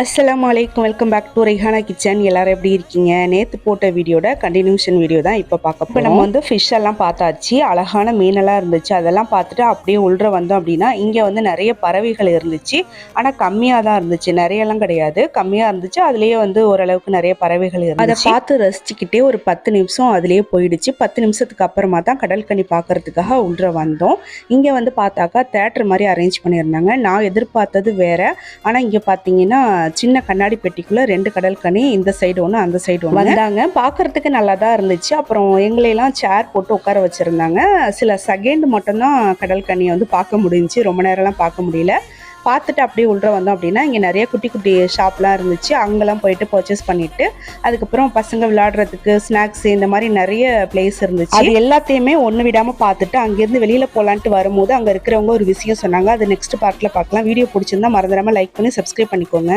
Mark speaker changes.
Speaker 1: அஸ்ஸலாமு அலைக்கும். Welcome back to Rehana kitchen. எல்லாரும் எப்படி இருக்கீங்க? நேற்று போட்ட வீடியோட கண்டினியூஷன் வீடியோ தான் இப்போ பார்க்க போகிறோம். இப்போ நம்ம வந்து ஃபிஷ் எல்லாம் பார்த்தாச்சு. அழகான மீனெல்லாம் இருந்துச்சு. அதெல்லாம் பார்த்துட்டு அப்படியே உள்ள வந்தோம் அப்படின்னா இங்கே வந்து நிறைய பறவைகள் இருந்துச்சு. ஆனால் கம்மியாக தான் இருந்துச்சு, நிறையெல்லாம் கிடையாது, கம்மியாக இருந்துச்சு. அதுலேயே வந்து ஓரளவுக்கு நிறைய பறவைகள் இருந்துச்சு. அதை பார்த்து ரசிச்சுக்கிட்டே ஒரு 10 நிமிஷம் அதுலேயே போயிடுச்சு. 10 நிமிஷத்துக்கு அப்புறமா தான் கடல் கனி பார்க்கறதுக்காக உள்ள வந்தோம். இங்கே வந்து பார்த்தாக்கா தேட்டர் மாதிரி அரேஞ்ச் பண்ணியிருந்தாங்க. நான் எதிர்பார்த்தது வேற. ஆனால் இங்கே பார்த்தீங்கன்னா சின்ன கண்ணாடி பெட்டிக்குள்ள 2 கடல் கனி, இந்த சைடு ஒன்று அந்த சைடு ஒன்று வந்தாங்க. பார்க்கறதுக்கு நல்லா தான் இருந்துச்சு. அப்புறம் எங்களையெல்லாம் சேர் போட்டு உட்கார வச்சுருந்தாங்க. சில செகண்ட் மட்டும்தான் கடல் கனியை வந்து பார்க்க முடிஞ்சிச்சு, ரொம்ப நேரம்லாம் பார்க்க முடியல. பார்த்துட்டு அப்படியே உள்ள வந்தோம் அப்படின்னா இங்கே நிறைய குட்டி குட்டி ஷாப்லாம் இருந்துச்சு. அங்கெல்லாம் போயிட்டு பர்ச்சேஸ் பண்ணிட்டு அதுக்கப்புறம் பசங்க விளையாடுறதுக்கு ஸ்நாக்ஸ் இந்த மாதிரி நிறைய பிளேஸ் இருந்துச்சு. அது எல்லாத்தையுமே ஒன்று விடாமல் பார்த்துட்டு அங்கேருந்து வெளியில் போகலான்ட்டு வரும்போது அங்கே இருக்கிறவங்க ஒரு விஷயம் சொன்னாங்க. அது நெக்ஸ்ட் பார்ட்டில் பார்க்கலாம். வீடியோ பிடிச்சிருந்தா மறந்துடாமல் லைக் பண்ணி சப்ஸ்கிரைப் பண்ணிக்கோங்க.